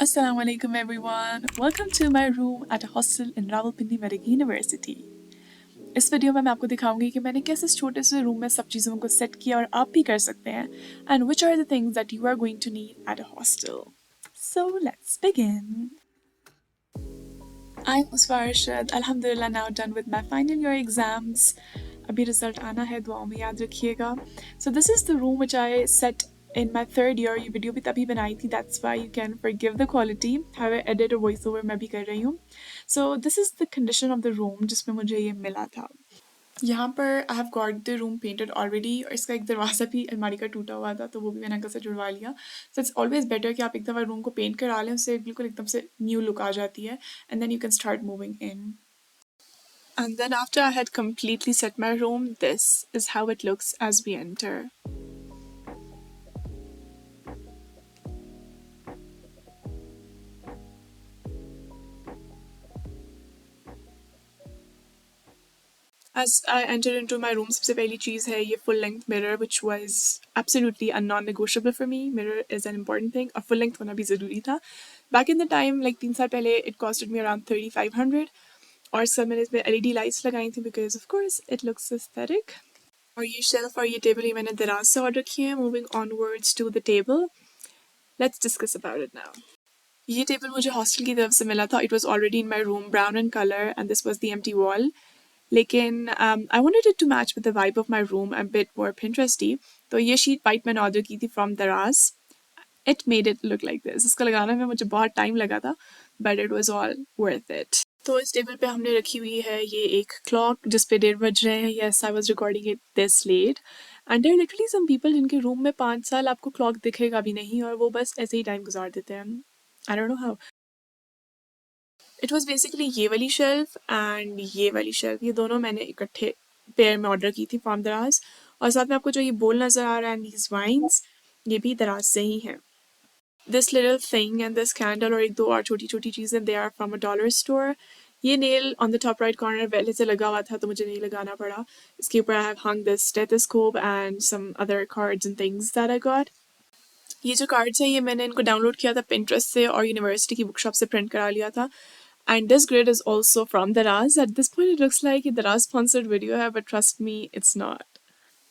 Assalamu alaikum everyone. Welcome to my room at a hostel in Rawalpindi Medical University. इस video में मैं आपको दिखाऊंगी कि मैंने कैसे इस छोटे से रूम में सब चीज़ों को सेट किया और आप भी कर सकते हैं and which are the things that you are going to need at a hostel. So let's begin. I'm Uswa Arshad. Alhamdulillah now done with my final year exams. अभी रिजल्ट आना है, दुआओं में याद रखिएगा. So this is the room which I set in my third year. ये video भी तभी बनाई थी, that's why you can forgive the quality. However, edit और voice over मैं भी कर रही हूँ. So this is the condition of the room जिसमें मुझे ये मिला था. यहाँ पर I have got the room painted already और इसका एक दरवाज़ा भी अलमारी का टूटा हुआ था तो वो भी मैंने अंकल से जुड़वा लिया. सो इट्स ऑलवेज बेटर कि आप एक दफ़ा रूम को पेंट करा लें, उससे बिल्कुल एकदम से न्यू लुक आ जाती है and then you can start moving in. And then after I had completely set my room, this is how it looks as we enter. As I entered into my room, सबसे पहली चीज़ है ये full length mirror, which was absolutely a non-negotiable for me. Mirror is an important thing और full length होना भी ज़रूरी था. Back in the time, like 3 साल पहले, it costed me around 3,500. और सब मैंने इसमें LED लाइट्स लगाई थी because of course it looks aesthetic. और ये शेल्फ और ये टेबल ये मैंने दराज से ऑर्डर किए हैं. Moving onwards to the table, let's discuss about it now. ये टेबल मुझे हॉस्टल की तरफ से मिला था. It was already in my room, brown in color, and this was the empty wall. लेकिन I wanted it to match with the vibe of my room, a bit more Pinteresty. तो ये sheet white मैंने order की थी from Daraz. It made it look like this. इसको लगाने में मुझे बहुत टाइम लगा था, but it was all worth it. तो इस टेबल पे हमने रखी हुई है ये एक क्लॉक जिस पे 1:30 बज रहे हैं. Yes, I was recording it this late. And there are literally some people जिनके रूम में 5 साल आपको क्लॉक दिखेगा भी नहीं और वो बस ऐसे ही टाइम गुजार देते हैं. I don't know how. It was basically ये वाली शेल्फ एंड ये वाली शेल्फ, ये दोनों मैंने इकट्ठे पेयर में ऑर्डर की थी फ्रॉम दराज. और साथ में आपको जो ये बोल नज़र आ रहा है, दीज वाइन्स, ये भी दराज से ही है. This little thing and this candle और एक दो और छोटी छोटी चीज़ें, they are from a dollar store. ये nail on the top right corner पहले से लगा हुआ था तो मुझे नहीं लगाना पड़ा. इसके ऊपर I have hung this stethoscope and some other cards and things that I got. ये जो कार्ड्स हैं ये मैंने इनको डाउनलोड किया था पिंटरेस्ट से और यूनिवर्सिटी की बुक शॉप से प्रिंट करा लिया था. And this grid is also from Daraz. At this point, it looks like a Daraz sponsored video है, but trust me, it's not.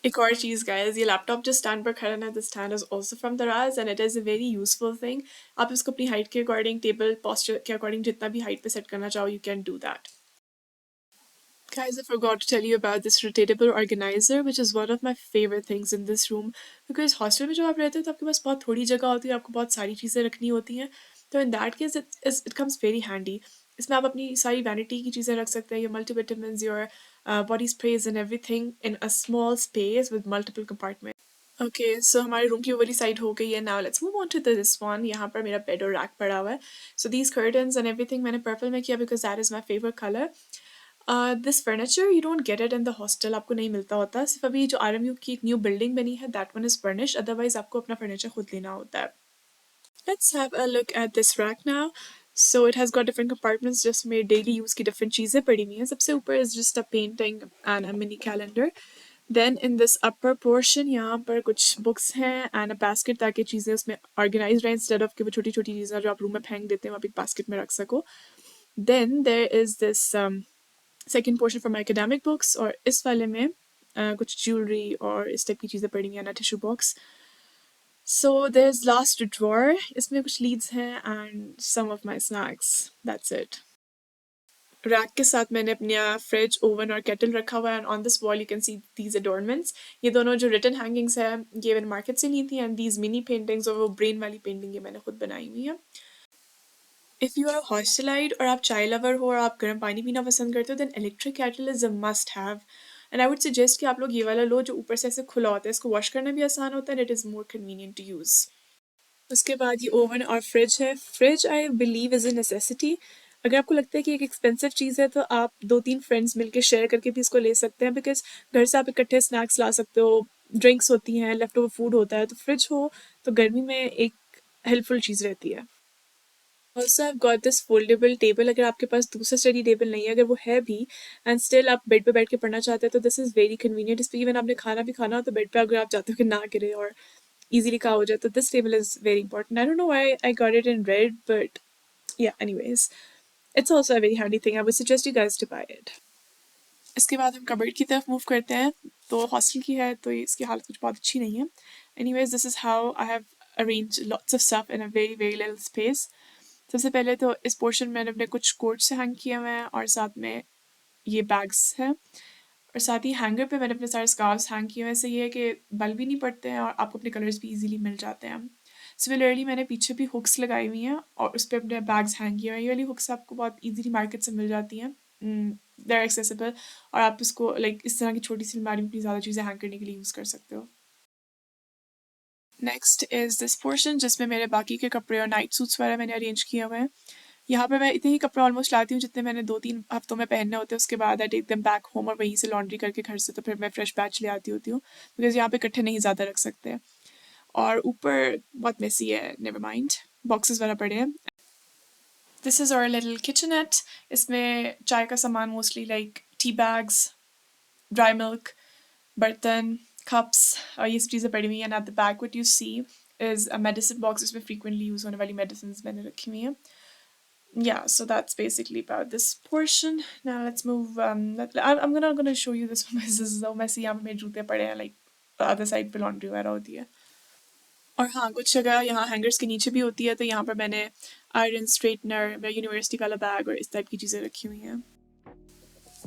एक और चीज़ guys, ये लैपटॉप जो स्टैंड पर खड़ा है, this stand is also from Daraz and it is a very useful thing. आप इसको अपनी हाइट के अकॉर्डिंग, टेबल posture के अकॉर्डिंग जितना भी हाइट पे सेट करना चाहो, you can do that. Guys, I forgot to tell you about this rotatable organizer, which is one of my favorite things in this room. Because hostel में जब आप रहते हो तो आपके पास बहुत थोड़ी जगह होती है, आपको बहुत सारी चीज़ें रखनी होती हैं. तो in that case, it comes very handy. इसमें आप अपनी सारी वैनिटी की चीज़ें रख सकते हैं, your multivitamins, your body sprays and everything in a small space with multiple compartments. Okay, so हमारे रूम की वो वाली साइड हो गई है. Now let's move on to this one. यहाँ पर मेरा बेड और रैक पड़ा हुआ है. So these curtains and everything मैंने पर्पल में किया because that is my favorite color. This furniture you don't get it in the hostel, आपको नहीं मिलता होता. सिर्फ अभी जो RMU की एक न्यू बिल्डिंग बनी है, that one is furnished. Otherwise आपको अपना furniture खुद लेना होता है. Let's have a look at this rack now. So it has got different compartments, just मेरे daily use की different चीज़ें पड़ी हुई हैं. सबसे ऊपर is just a painting and a mini calendar. Then in this upper portion यहाँ पर कुछ books हैं and a basket ताकि चीज़ें उसमें organized रहें instead of कि वो छोटी छोटी चीज़ें जो आप रूम में फेंक देते हैं आप एक basket में रख सको. Then there is this second portion for my academic books और इस वाले में कुछ jewelry और इस टाइप की चीज़ें पड़ी हुई हैं ना tissue box. So there's last drawer, इसमें कुछ leads हैं and some of my snacks. That's it. Rack के साथ मैंने अपने फ्रिज, ओवन और केटल रखा हुआ है and on this wall you can see these adornments. ये दोनों जो written hangings है ये मैंने मार्केट से ली थी and these mini paintings और वो brain वाली पेंटिंग ये मैंने खुद बनाई हुई है. If you are a hostelite और आप चाय लवर हो और आप गर्म पानी पीना पसंद करते हो then electric kettle is a must have. And I would suggest कि आप लोग ये वाला लो जो ऊपर से ऐसे खुला होता है, इसको वॉश करना भी आसान होता है and it is more convenient to use. उसके बाद ये ओवन और फ्रिज है. Fridge I believe is a necessity. अगर आपको लगता है कि एक एक्सपेंसिव चीज़ है तो आप 2-3 फ्रेंड्स मिलकर शेयर करके भी इसको ले सकते हैं बिकॉज घर से आप इकट्ठे स्नैक्स ला सकते हो, ड्रिंक्स होती हैं, लेफ्ट ओवर फूड होता है, तो फ्रिज हो तो गर्मी में एक हेल्पफुल चीज़ रहती है. Also I got this foldable table. अगर आपके पास दूसरा स्टडी टेबल नहीं है, अगर वो है भी एंड स्टिल आप बेड पे बैठ के पढ़ना चाहते हैं तो दिस इज़ वेरी कन्वीनियंट. इस पर इवन आपने खाना भी खाना हो तो बेड पे अगर आप चाहते हो कि ना गिरे और easily कहा हो जाए तो this table is very important. I don't know why I got it in red, but yeah, anyways. It's also a very handy thing. I would suggest you guys to buy it. इसके बाद हम cupboard की तरफ move करते हैं. तो hostel की है तो इसकी हालत कुछ बहुत अच्छी नहीं है. Anyways, this is how I have arranged lots of stuff in a very very little space. सबसे पहले तो इस पोर्शन में मैंने अपने कुछ कोट से हैंग किए हुए हैं और साथ में ये बैग्स हैं और साथ ही हैंगर पे मैंने अपने सारे स्कार्फ्स हैंग किए हुए हैं. इससे ये है कि बल भी नहीं पड़ते हैं और आपको अपने कलर्स भी इजीली मिल जाते हैं. सिमिलरली मैंने पीछे भी हुक्स लगाई हुई हैं और उस पर अपने बैग्स हैंग किए हुए हैं. ये वाली हुक्स आपको बहुत इजीली मार्केट से मिल जाती हैं. दे आर एक्सेसिबल और आप इसको लाइक इस तरह की छोटी सी अलमारी में अपनी ज़्यादा चीज़ें हैंग करने के लिए यूज़ कर सकते हो. नेक्स्ट इज़ दिस पोर्शन जिसमें मेरे बाकी के कपड़े और नाइट सूट्स वगैरह मैंने अरेंज किए हुए हैं. यहाँ पर मैं इतने ही कपड़े ऑलमोस्ट लाती हूँ जितने मैंने 2-3 हफ्तों में पहनने होते हैं. उसके बाद I take them back home और वहीं से लॉन्ड्री करके घर से तो फिर मैं फ्रेश बैच ले आती होती हूँ बिकॉज यहाँ पे इकट्ठे नहीं ज़्यादा रख सकते. और ऊपर बहुत मेसी है, नेवर माइंड, बॉक्सेस वगैरह पड़े हैं. This is our little kitchenette. इसमें चाय का सामान mostly like tea bags, dry milk, बर्तन, कप्स और ये सब चीज़ें पड़ी हुई हैं. And at the back what you see is a medicine box. इसमें फ्रीक्वेंटली यूज़ होने वाली मेडिसिन मैंने रखी हुई हैं. Yeah, so that's basically about this portion. Now let's move. I'm gonna show you this one. This is so messy. यहाँ पे मेरे जूते पड़े हैं like other side पे laundry वगैरह होती है. और हाँ, कुछ जगह यहाँ हैंगर्स के नीचे भी होती है तो यहाँ पर मैंने आयरन स्ट्रेटनर, मेरा यूनिवर्सिटी वाला बैग और इस टाइप की चीज़ें रखी हुई हैं.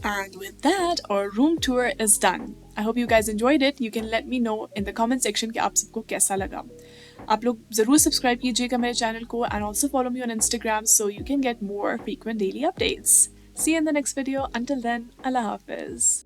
And with that, our room tour is done. I hope you guys enjoyed it. You can let me know in the comment section कि आप सबको कैसा लगा. आप लोग ज़रूर सब्सक्राइब कीजिएगा मेरे चैनल को and also follow me on Instagram so you can get more frequent daily updates. See you in the next video. Until then, Allah Hafiz.